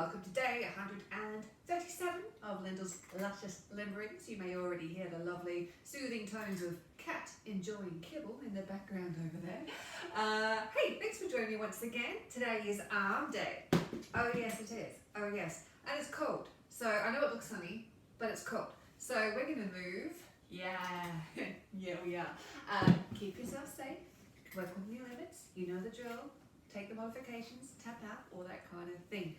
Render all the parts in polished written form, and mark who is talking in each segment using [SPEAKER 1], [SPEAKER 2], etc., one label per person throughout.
[SPEAKER 1] welcome to day 137 of Lyndall's Luscious Limberings. You may already hear the lovely soothing tones of cat enjoying kibble in the background over there. Hey, thanks for joining me once again. Today is arm day. Oh yes it is, oh yes. And it's cold, so I know it looks sunny, but it's cold. So we're gonna move, yeah, yeah we are. Keep yourself safe, work within your limits, you know the drill. Take the modifications, tap out, all that kind of thing.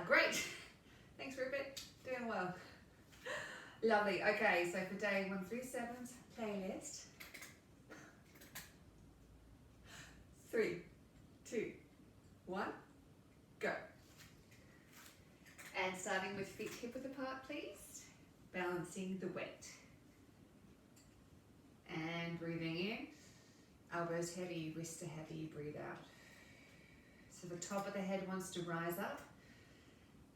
[SPEAKER 1] Great. Thanks, Rupert. Doing well. Lovely. Okay, so for day 137's playlist. 3, 2, 1, go. And starting with feet hip width apart, please. Balancing the weight. And breathing in. Elbows heavy, wrists are heavy, breathe out. So the top of the head wants to rise up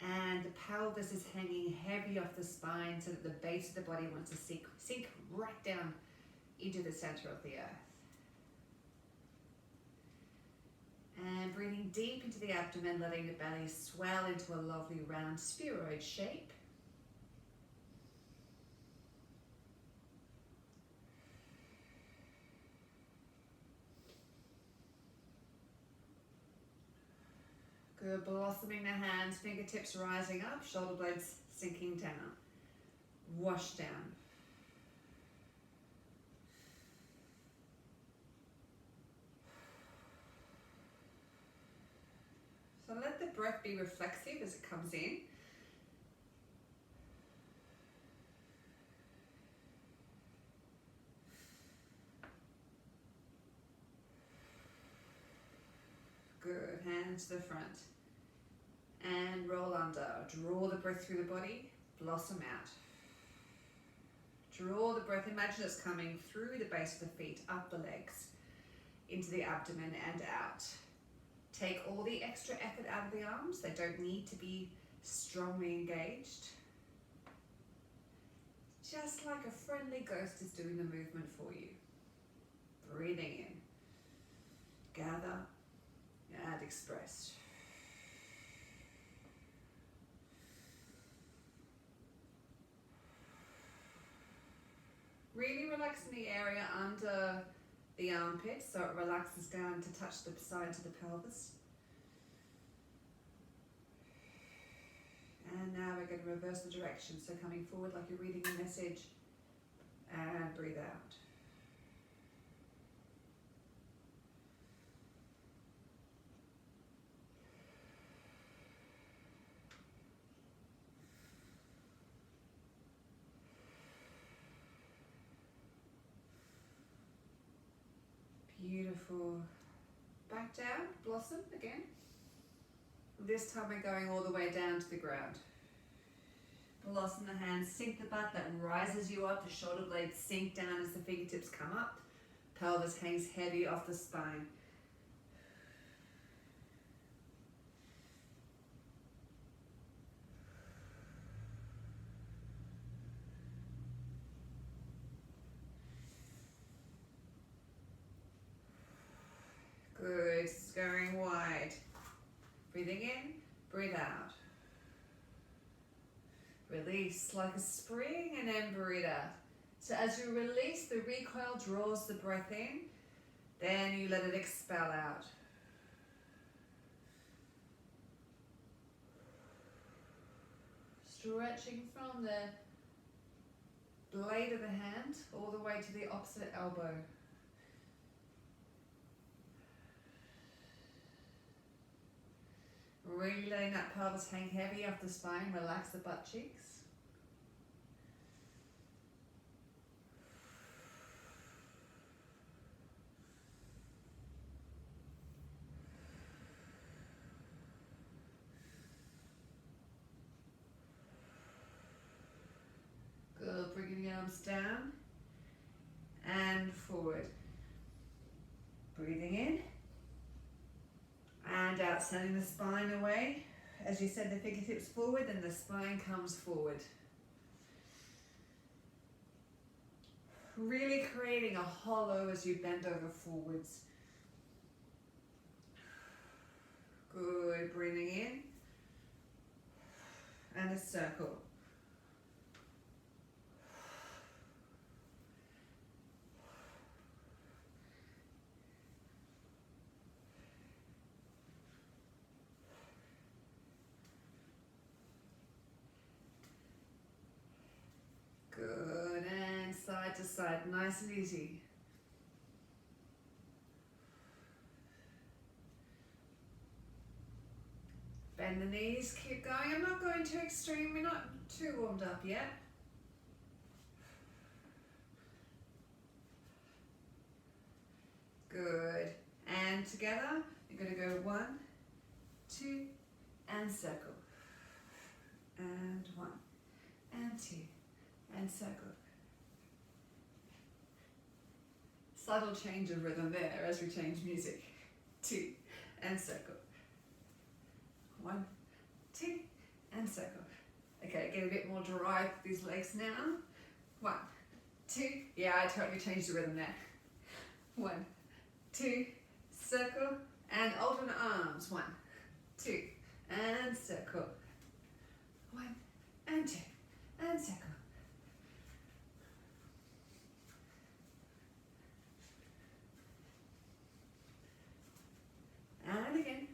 [SPEAKER 1] and the pelvis is hanging heavy off the spine so that the base of the body wants to sink right down into the center of the earth. And breathing deep into the abdomen, letting the belly swell into a lovely round spheroid shape. Good, blossoming the hands, fingertips rising up, shoulder blades sinking down. Wash down. So let the breath be reflexive as it comes in. Good, hands to the front. And roll under. Draw the breath through the body, blossom out. Draw the breath, imagine it's coming through the base of the feet, up the legs, into the abdomen and out. Take all the extra effort out of the arms, they don't need to be strongly engaged. Just like a friendly ghost is doing the movement for you. Breathing in, gather and express. Really relaxing the area under the armpits so it relaxes down to touch the sides of the pelvis. And now we're going to reverse the direction, so coming forward like you're reading a message and breathe out. Beautiful. Back down, blossom again. This time we're going all the way down to the ground. Blossom the hands, sink the butt, that rises you up. The shoulder blades sink down as the fingertips come up. Pelvis hangs heavy off the spine. Good, it's going wide. Breathing in, breathe out. Release like a spring and then breathe out. So as you release, the recoil draws the breath in, then you let it expel out. Stretching from the blade of the hand all the way to the opposite elbow. Really letting that pelvis hang heavy off the spine, relax the butt cheeks. Good, bringing the arms down and forward. Breathing in. And out, sending the spine away. As you send the fingertips forward, then the spine comes forward. Really creating a hollow as you bend over forwards. Good, breathing in. and a circle. Good, and side to side, nice and easy. Bend the knees, keep going. I'm not going too extreme, we're not too warmed up yet. Good, and together, you're going to go 1, 2, and circle. And 1, and 2, and circle. Subtle change of rhythm there as we change music. 2, and circle. 1, 2, and circle. Okay, get a bit more dry with these legs now. 1, 2, yeah, I totally changed the rhythm there. 1, 2, circle, and alternate arms. 1, 2, and circle. 1, and 2, and circle. And again.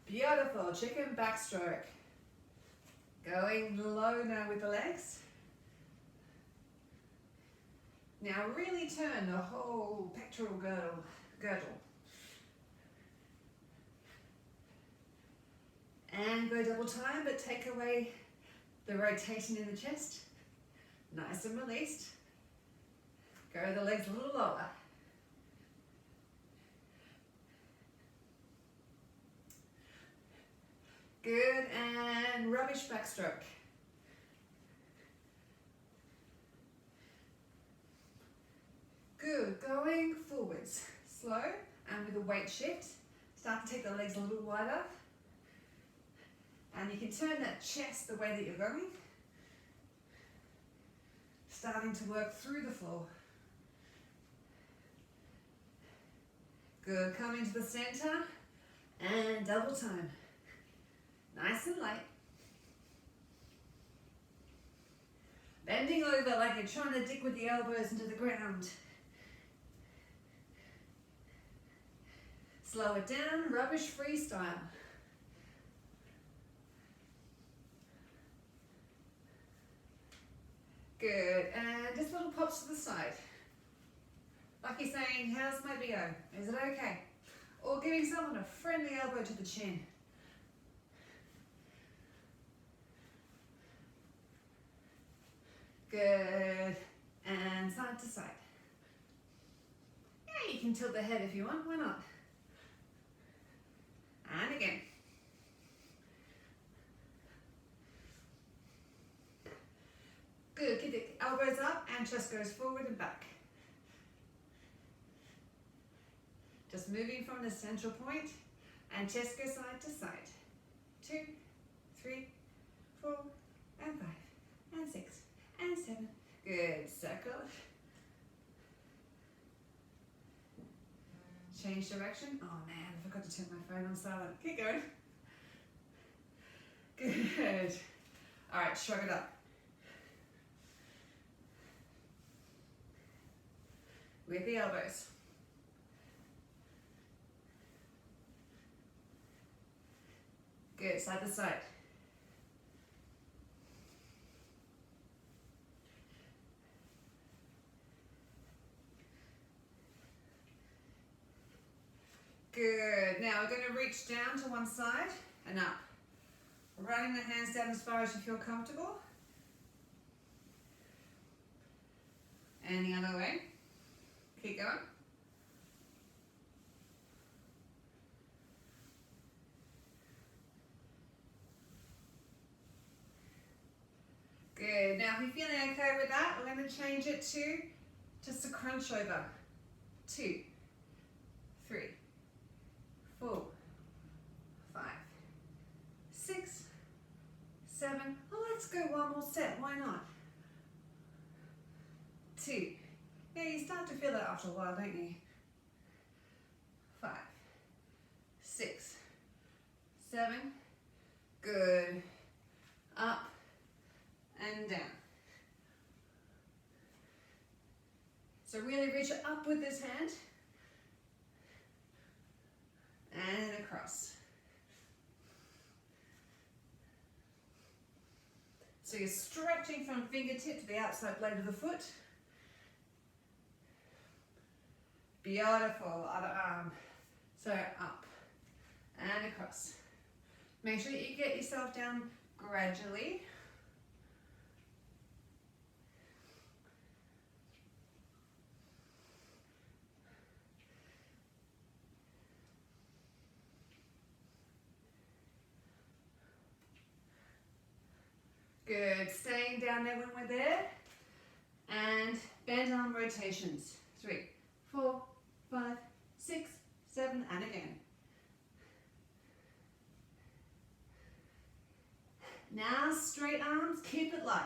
[SPEAKER 1] Beautiful, chicken backstroke. Going low now with the legs. Now really turn the whole pectoral girdle. And go double time, but take away the rotation in the chest. Nice and released. Go the legs a little lower. Good, and rubbish backstroke. Good, going forwards. Slow, and with a weight shift, start to take the legs a little wider. And you can turn that chest the way that you're going. Starting to work through the floor. Good, come into the center, and double time. Nice and light. Bending over like you're trying to dig with the elbows into the ground. Slow it down, rubbish freestyle. Good, and just little pops to the side. Like you're saying, how's my BO? Is it okay? Or giving someone a friendly elbow to the chin. Good, and side to side. Yeah, you can tilt the head if you want, why not? And again. Good, keep the elbows up and chest goes forward and back. Just moving from the central point and chest goes side to side. 2, 3, 4, and 5, and 6, and 7. Good, circle. Change direction. Oh man, I forgot to turn my phone on silent. Keep going. Good. All right, shrug it up. With the elbows. Good, side to side. Good, now we're going to reach down to one side and up. Running the hands down as far as you feel comfortable. And the other way. Keep going. Good, now if you're feeling okay with that, we're going to change it to just a crunch over. 2, 3, 4, 5, 6, 7. Oh, let's go one more set, why not? 2. Yeah, you start to feel that after a while, don't you? 5, 7. Good. Up and down. So really reach up with this hand and across. So you're stretching from fingertip to the outside blade of the foot. Beautiful. Other arm. So up and across. Make sure you get yourself down gradually. Good. Staying down there when we're there. And bend arm rotations. 3, 4, 5, 6, 7, and again. Now straight arms, keep it light.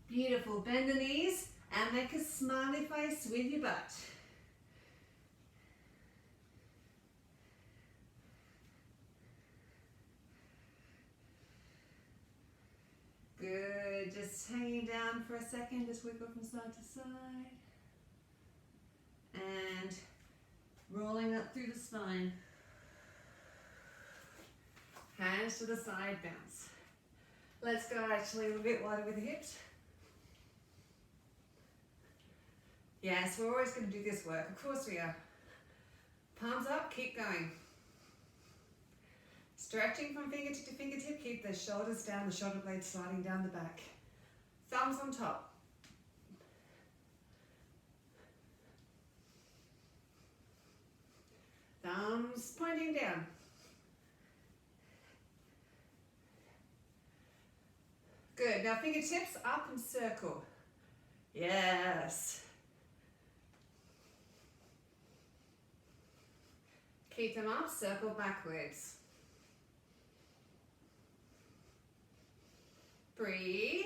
[SPEAKER 1] Beautiful. Bend the knees and make a smiley face with your butt. Good. Just hanging down for a second. Just wiggle from side to side. And rolling up through the spine. Hands to the side, bounce. Let's go actually a little bit wider with the hips. Yes, we're always going to do this work. Of course we are. Palms up, keep going. Stretching from fingertip to fingertip, keep the shoulders down, the shoulder blades sliding down the back. Thumbs on top. Thumbs pointing down. Good. Now fingertips up and circle. Yes. Keep them up, circle backwards. Breathe.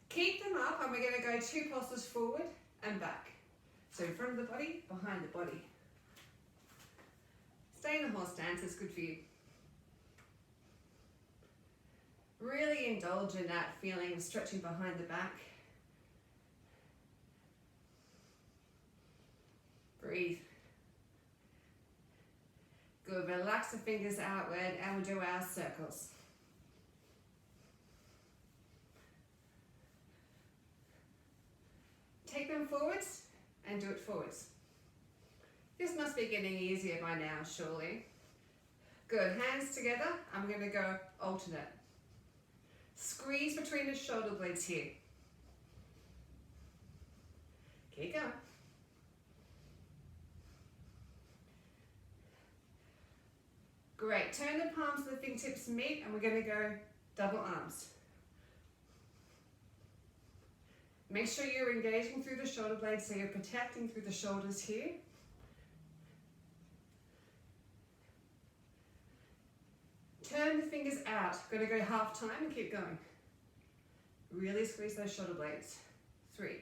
[SPEAKER 1] Keep them up and we're going to go 2 pulses forward and back. So in front of the body, behind the body. Stay in the horse stance, it's good for you. Really indulge in that feeling of stretching behind the back. Breathe. Good, relax the fingers outward and we'll do our circles. Take them forwards and do it forwards. This must be getting easier by now, surely. Good, hands together. I'm going to go alternate. Squeeze between the shoulder blades here. Keep going. Great, turn the palms to the fingertips meet and we're going to go double arms. Make sure you're engaging through the shoulder blades so you're protecting through the shoulders here. Turn the fingers out. Going to go half time and keep going. Really squeeze those shoulder blades. 3,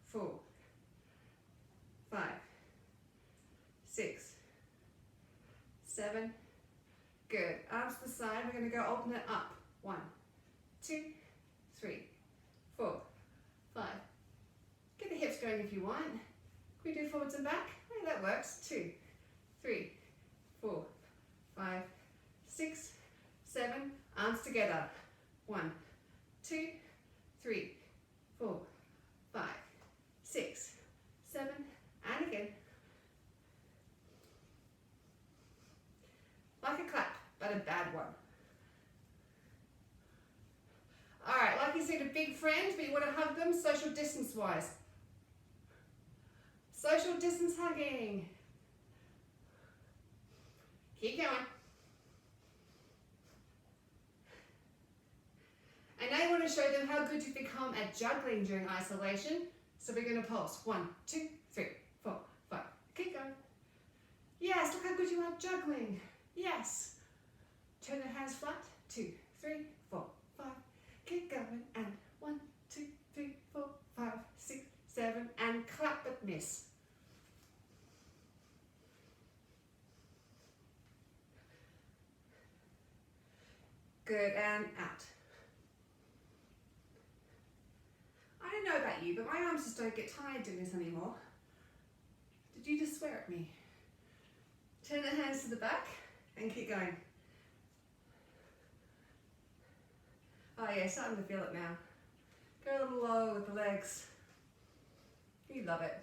[SPEAKER 1] 4, 5, 6, 7. Good. Arms to the side. We're going to go alternate up. 1, 2, 3, 4, 5. Get the hips going if you want. Can we do forwards and back? Hey, that works. 2, 3, 4, 5, 6, 7. Arms together. 1, 2, 3, 4, 5, 6, 7. And again. Like a clap, but a bad one. All right, like you said, a big friend, but you want to hug them social distance wise. Social distance hugging. Keep going. And now you want to show them how good you've become at juggling during isolation. So we're going to pulse. 1, 2, 3, 4, 5. Keep going. Yes, look how good you are at juggling. Yes. Turn the hands flat. 2, 3, 4, 5. Keep going. And 1, 5, 6, 7, and clap but miss. Good, and out. I don't know about you, but my arms just don't get tired doing this anymore. Did you just swear at me? Turn the hands to the back and keep going. Oh yeah, starting to feel it now. Go a little low with the legs. You love it.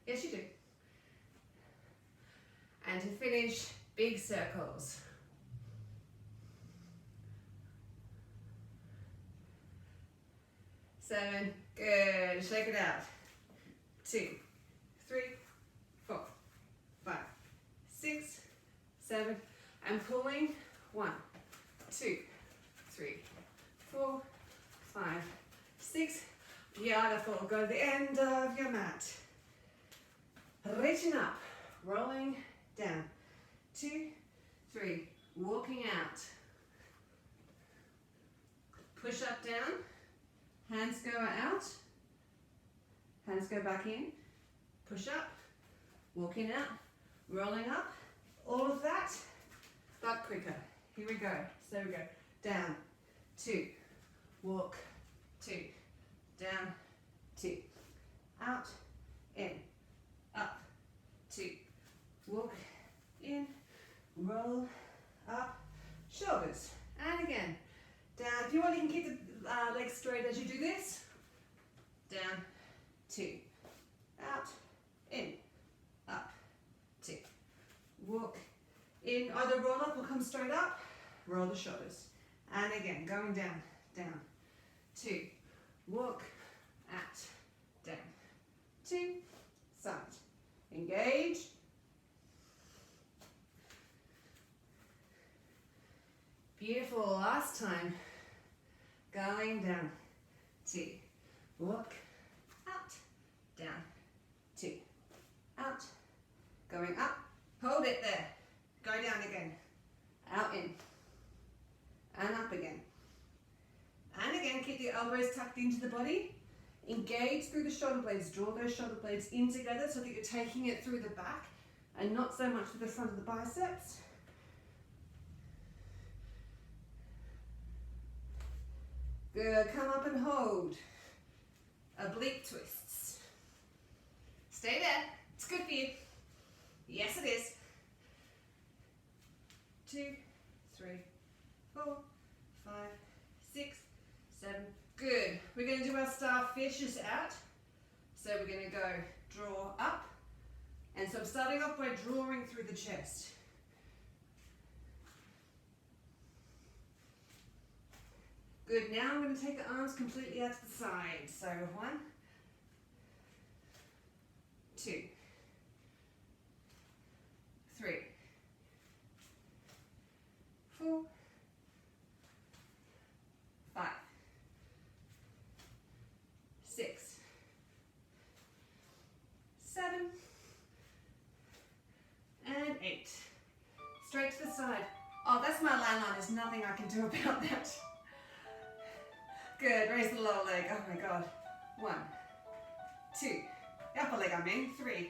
[SPEAKER 1] Yes, you do. And to finish, big circles. 7, good, shake it out. 2, 3, 4, 5, 6, 7, and pulling. 1, 2, 3, 4, 5, 6. Beautiful. Go to the end of your mat. Reaching up, rolling down. 2, 3, walking out. Push up, down. Hands go out. Hands go back in. Push up, walking out, rolling up. All of that, but quicker. Here we go. So we go down, 2, walk, 2, down, 2, out, in, up, 2, walk, in, roll, up, shoulders, and again, down. If you want, you can keep the legs straight as you do this. Down, 2, out, in, up, 2, walk, in, either roll up or come straight up, roll the shoulders, and again, going down, down, 2, walk, out, down, 2, side, engage, beautiful, last time, going down, 2, walk, out, down, 2, out, going up, hold it there, go down again, out, in, and up again. And again, keep the elbows tucked into the body. Engage through the shoulder blades. Draw those shoulder blades in together so that you're taking it through the back and not so much to the front of the biceps. Good, come up and hold. Oblique twists. Stay there, it's good for you. Yes it is. 2, 3, 4, 5, 6, 7, good. We're going to do our starfishes out. So we're going to go draw up. And so I'm starting off by drawing through the chest. Good, now I'm going to take the arms completely out to the side. So 1, 2, 3, 4, 5, 6, 7, and 8. Straight to the side. Oh, that's my landline. There's nothing I can do about that. Good, raise the lower leg. Oh my God. 1, 2, upper leg I mean. 3,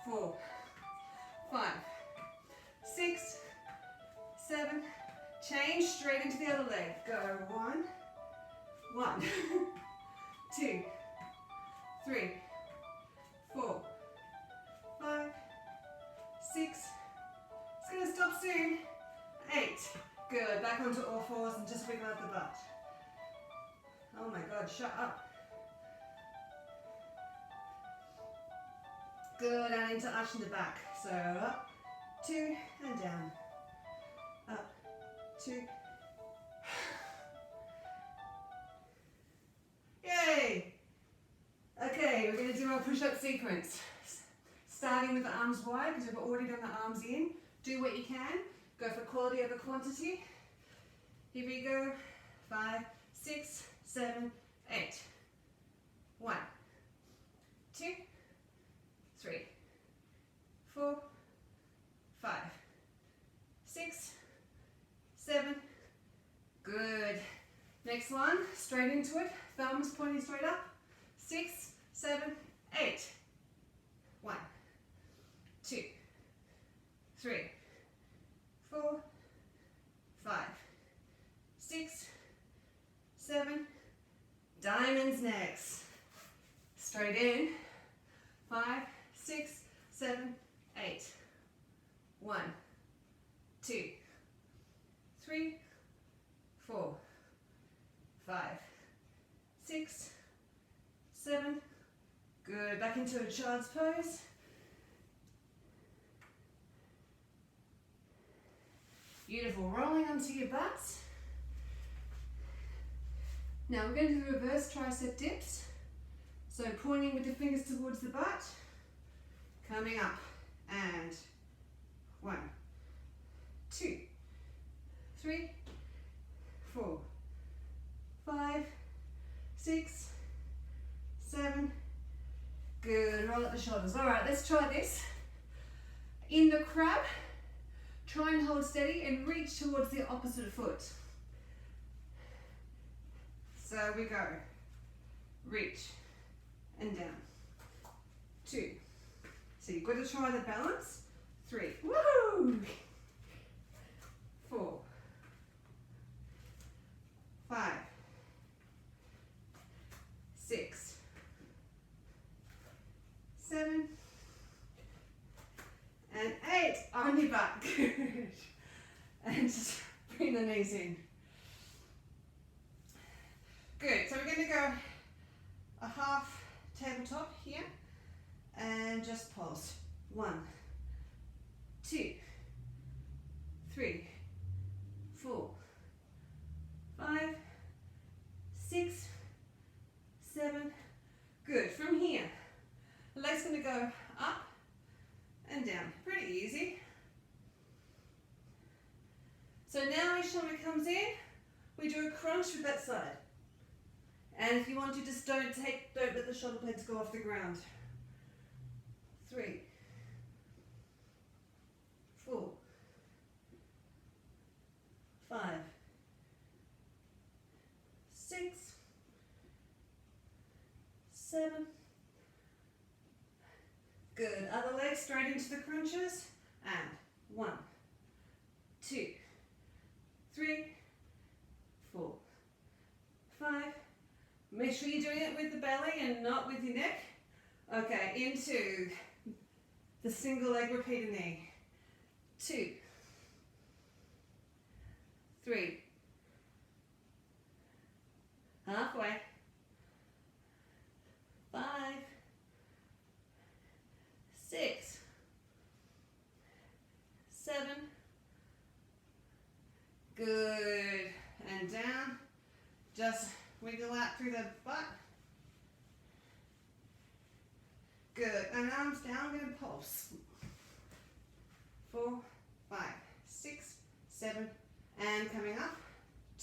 [SPEAKER 1] 4, 5, 6, 7, change straight into the other leg. Go 1, 2, 3, 4, 5, 6. It's going to stop soon. 8. Good. Back onto all fours and just wiggle out the butt. Oh my God, shut up. Good, and into arch in the back. So up, 2, and down. Up, 2. Yay! Okay, we're going to do our push-up sequence. Starting with the arms wide, because we've already done the arms in. Do what you can. Go for quality over quantity. Here we go. 5, 6, 7, 8. 1, 2, 3, 4, 5, 6, 7. Good. Next Next one, straight into it, thumbs pointing straight up. 6, 7, 8. 1, 2, 3, 4, 5, 6, 7. Diamonds next. Straight in. 5, 6, 7, 8. 1, 2, 3, 4, 5, 6, 7. Good. Back into a child's pose. Beautiful. Rolling onto your butts. Now we're going to do reverse tricep dips. So pointing with the fingers towards the butt. Coming up. And 1, 2, 3, 4, 5, 6, 7. Good. Roll up the shoulders. All right, let's try this. In the crab, try and hold steady and reach towards the opposite foot. So we go. Reach and down. 2. So you've got to try the balance. 3. Woo! 4, 5, 6, 7, and 8. On your back. Good. And just bring the knees in. Good. So we're going to go a half tabletop here and just pulse. 1, 2, 3, 4, 5, 6, 7. Good. From here, the leg's going to go up and down. Pretty easy. So now each time it comes in, we do a crunch with that side. And if you want to, just don't let the shoulder blades go off the ground. 3, 4, 5, 6, 7. Good. Other leg straight into the crunches. And 1, 2, 3, 4, 5. Make sure you're doing it with the belly and not with your neck. Okay, into the single leg repeater knee. 2, 3. Halfway. 5, 6, 7. Good. And down. Just wiggle out through the butt. Good. And arms down. I'm going to pulse. 4, 5, 6, 7. And coming up.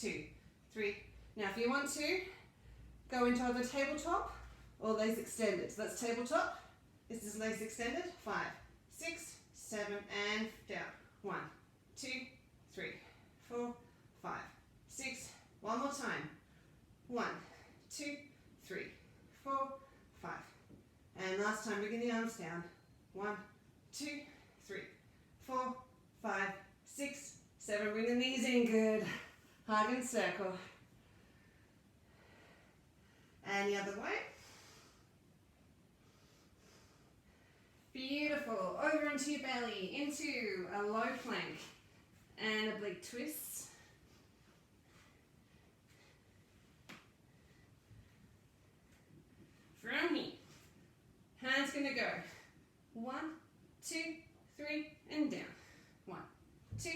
[SPEAKER 1] 2, 3. Now if you want to, go into either tabletop or legs extended. So that's tabletop. This is legs extended. 5, 6, 7, and down. 1, 2, 3, 4, 5, 6. One more time. 1, 2, 3, 4, 5. And last time, bringing the arms down. 1, 2, 3, 4, 5, 6, 7. Bring the knees in. Good. Hug and circle. And the other way. Beautiful. Over onto your belly, into a low plank and oblique twists. From here, hands going to go 1, 2, 3, and down. 1, 2.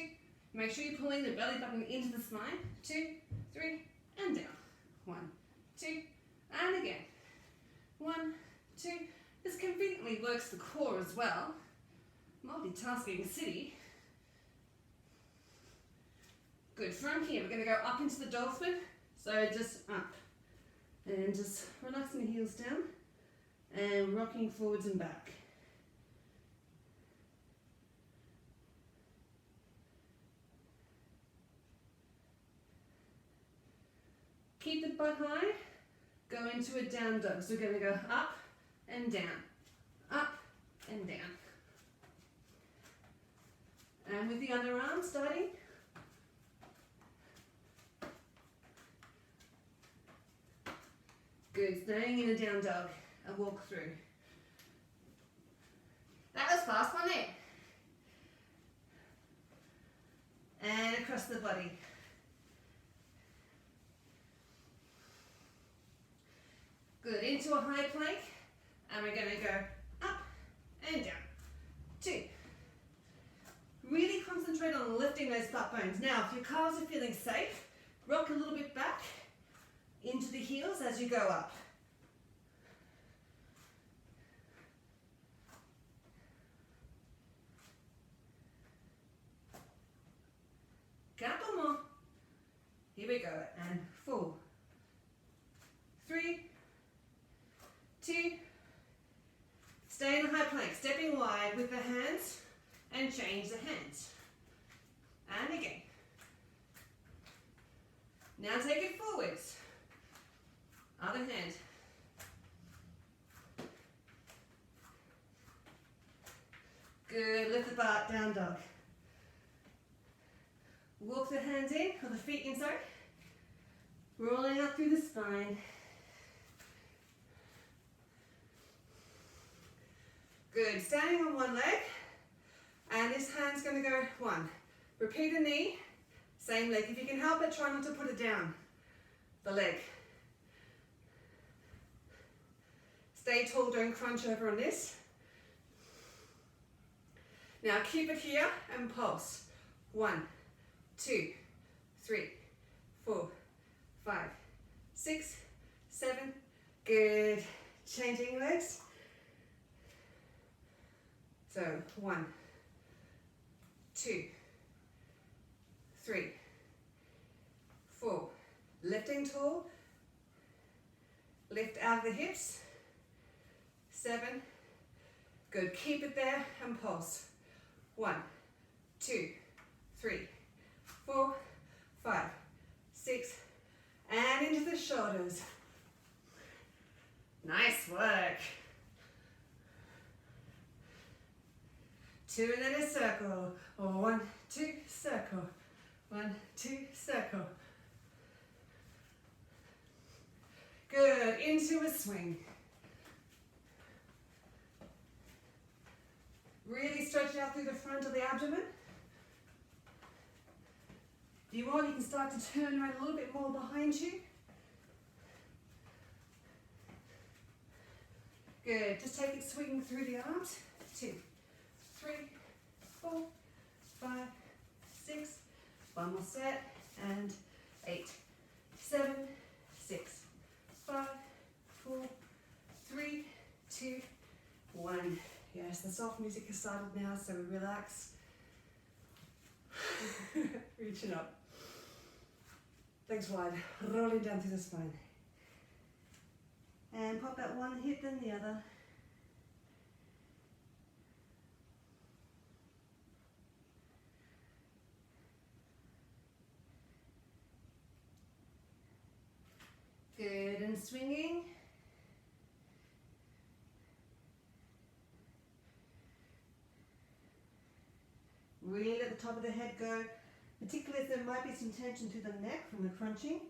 [SPEAKER 1] Make sure you're pulling the belly button into the spine. 2, 3, and down. 1, 2, and again. 1, 2. This conveniently works the core as well. Multitasking city. Good. From here, we're going to go up into the dolphin. So just up. And just relaxing the heels down. And rocking forwards and back.
[SPEAKER 2] Keep the butt high. Go into a down dog. So we're going to go up and down, up and down. And with the underarm starting. Good, staying in a down dog and walk through. That was fast, wasn't it? And across the body. Good, into a high plank, and we're going to go up and down. 2. Really concentrate on lifting those butt bones. Now, if your calves are feeling safe, rock a little bit back into the heels as you go up. Couple more. Here we go. And 4, 3, 2. Stay in the high plank, stepping wide with the hands and change the hands. And again. Now take it forwards. Other hand. Good, lift the butt, down dog. Walk the hands in, or the feet inside. Rolling up through the spine. Good, standing on one leg. And this hand's going to go 1. Repeat the knee, same leg. If you can help it, try not to put it down, the leg. Stay tall, don't crunch over on this. Now keep it here and pulse. 1, 2, 3, 4, 5, 6, 7. Good. Changing legs. So 1, 2, 3, 4. Lifting tall. Lift out of the hips. 7. Good. Keep it there and pulse. 1, 2, 3, 4, 5, 6. And into the shoulders. Nice work. 2 and then a circle. Or 1, 2, circle. 1, 2, circle. Good. Into a swing. Really stretch out through the front of the abdomen. If you want, you can start to turn around a little bit more behind you. Good. Just take it swinging through the arms. 2, 3, 4, 5, 6. One more set. And 8, 7, 6, 5, 4, 3, 2, 1. Yes, the soft music has started now, so we relax. Reaching up. Legs wide, rolling down through the spine. And pop that one hip, then the other. Good, and swinging. Really let the top of the head go, particularly if there might be some tension through the neck from the crunching.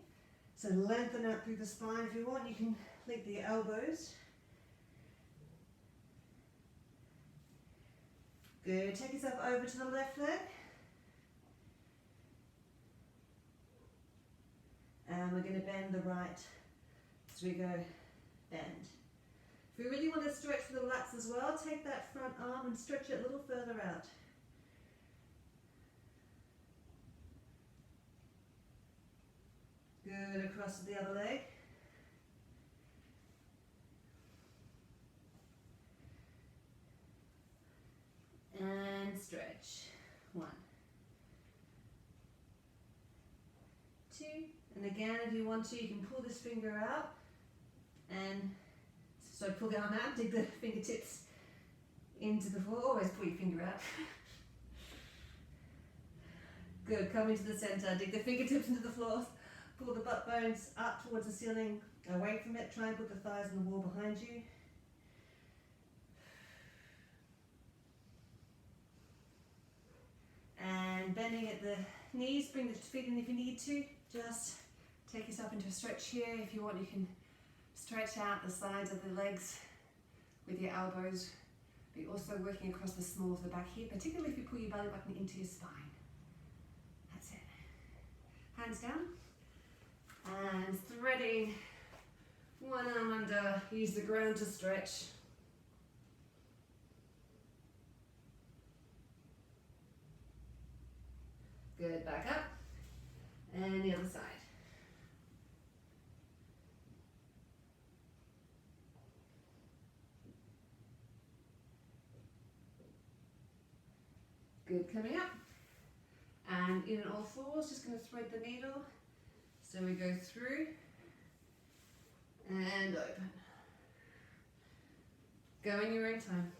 [SPEAKER 2] So lengthen out through the spine. If you want, you can link the elbows. Good. Take yourself over to the left leg. And we're going to bend the right as we go bend. If we really want to stretch the lats as well, take that front arm and stretch it a little further out. Good, across to the other leg. And stretch. 1, 2, and again, if you want to, you can pull this finger out and so pull the arm out, dig the fingertips into the floor. Always pull your finger out. Good, come into the center, dig the fingertips into the floor. Pull the butt bones up towards the ceiling, away from it. Try and put the thighs on the wall behind you. And bending at the knees, bring the feet in if you need to. Just take yourself into a stretch here. If you want, you can stretch out the sides of the legs with your elbows. But you're also working across the small of the back here, particularly if you pull your belly button into your spine. That's it. Hands down. And threading one arm under. Use the ground to stretch. Good, back up. And the other side. Good, coming up. And in on all fours, just going to thread the needle. So we go through and open. Go in your own time.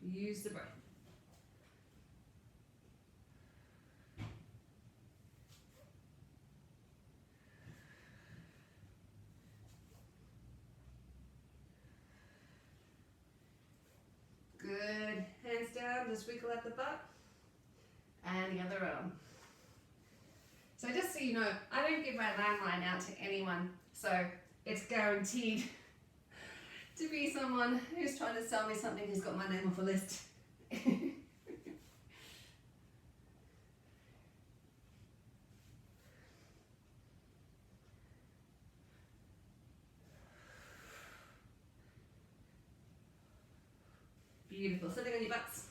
[SPEAKER 2] Use the breath. Good. Hands down, just wiggle at the butt. And the other arm. So just so you know, I don't give my landline out to anyone, so it's guaranteed to be someone who's trying to sell me something who's got my name off a list. Beautiful. Sitting on your butts.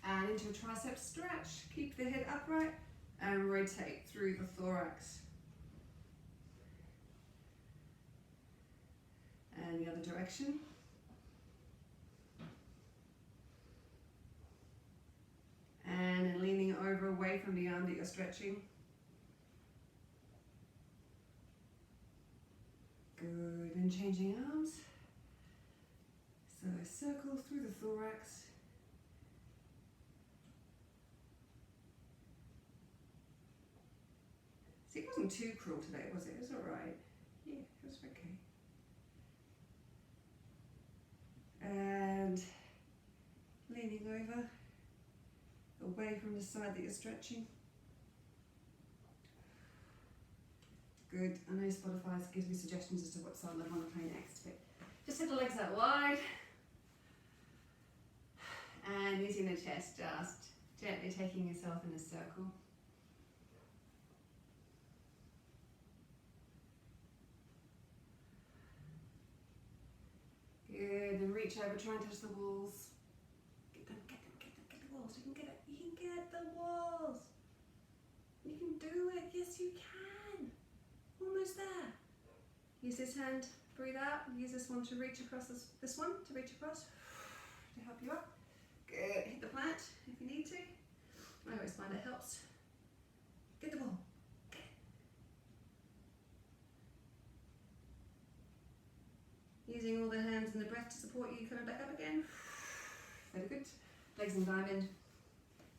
[SPEAKER 2] And into a tricep stretch. Keep the head upright and rotate through the thorax. And the other direction. And then leaning over away from the arm that you're stretching. Good. And changing arms. So circle through the thorax. See, it wasn't too cruel today, was it? It was alright. Yeah, it was okay. And leaning over, away from the side that you're stretching. Good. I know Spotify gives me suggestions as to what song I'd want to play next, but just hit the legs out wide. And using the chest, just gently taking yourself in a circle. Good, and reach over, try and touch the walls. Get them, get them, get them, get the walls. You can get it, you can get the walls. You can do it, yes you can. Almost there. Use this hand, breathe out. Use this one to reach across, this one to reach across, to help you up. Good, hit the plant if you need to. I always find it helps. Get the ball. Using all the hands and the breath to support you coming back up again. Very good. Legs in diamond.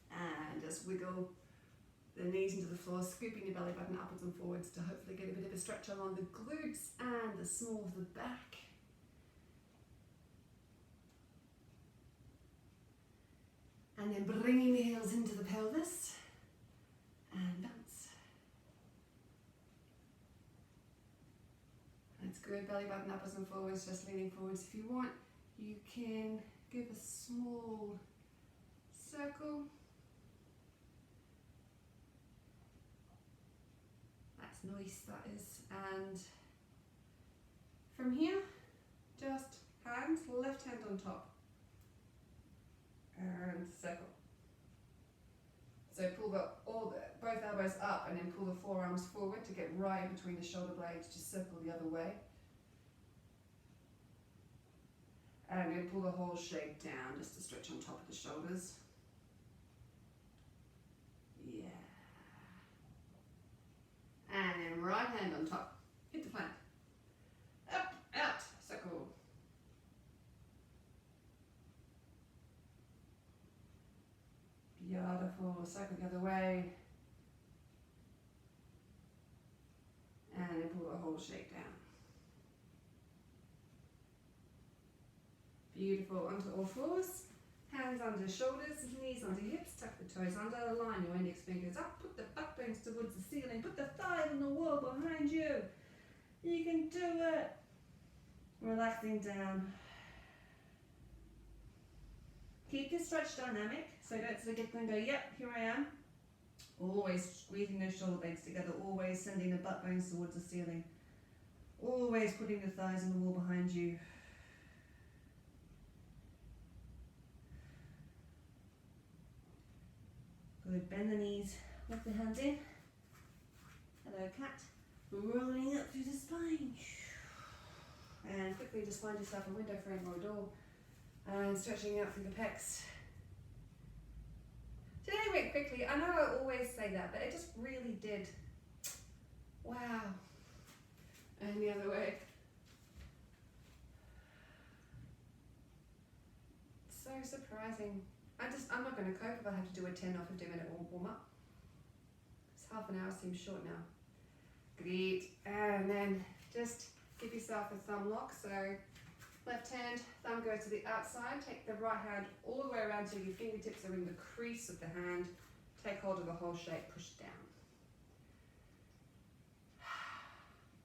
[SPEAKER 2] And just wiggle the knees into the floor, scooping your belly button upwards and forwards to hopefully get a bit of a stretch along the glutes and the small of the back. And then bringing the heels into the pelvis and bounce. That's good, belly button upwards and forwards, just leaning forwards. If you want, you can give a small circle. That's nice, that is. And from here, just hands, left hand on top. And circle. So pull both elbows up and then pull the forearms forward to get right between the shoulder blades. Just circle the other way. And then pull the whole shape down just to stretch on top of the shoulders. Yeah. And then right hand on top. Hit the plank. Up, out, circle. Beautiful. Circle the other way. ball shape down. Beautiful, onto all fours. Hands under shoulders, knees under hips, tuck the toes under, align your index fingers up, put the butt bones towards the ceiling, put the thighs on the wall behind you. You can do it. Relaxing down. Keep your stretch dynamic, so don't forget and go, yep, here I am. Always squeezing those shoulder blades together, always sending the butt bones towards the ceiling. Always putting the thighs on the wall behind you. Good, bend the knees, walk the hands in. Hello cat. Rolling up through the spine. And quickly just find yourself a window frame or a door. And stretching out through the pecs. Today went quickly. I know I always say that, but it just really did. Wow. And the other way. So surprising. I'm not going to cope if I have to do a 10 or 15 minute warm up. It's half an hour seems short now. Great. And then just give yourself a thumb lock. So left hand, thumb goes to the outside. Take the right hand all the way around till your fingertips are in the crease of the hand. Take hold of the whole shape, push down.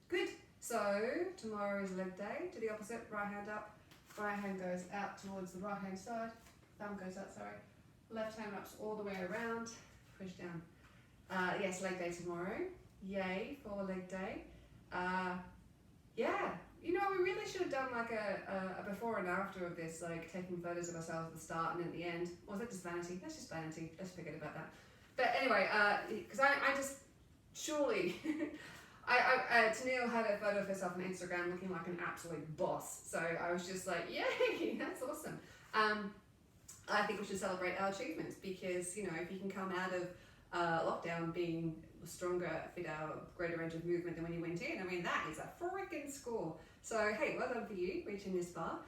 [SPEAKER 2] Good. So tomorrow is leg day. Do the opposite, right hand up. Right hand goes out towards the right hand side. Thumb goes out, sorry. Left hand ups all the way around, push down. Yes, leg day tomorrow. Yay for leg day. Yeah, you know, we really should have done like a before and after of this, like taking photos of ourselves at the start and at the end. Or was that just vanity? That's just vanity. Let's forget about that. But anyway, because I just, surely, Tennille had a photo of herself on Instagram looking like an absolute boss. So I was just like, yay, that's awesome. I think we should celebrate our achievements because, you know, if you can come out of lockdown being stronger, fitter, greater range of movement than when you went in, I mean, that is a freaking score. So, hey, well done for you reaching this far.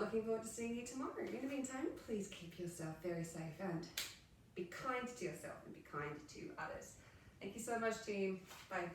[SPEAKER 2] Looking forward to seeing you tomorrow. In the meantime, please keep yourself very safe and be kind to yourself and be kind to others. Thank you so much, team. Bye.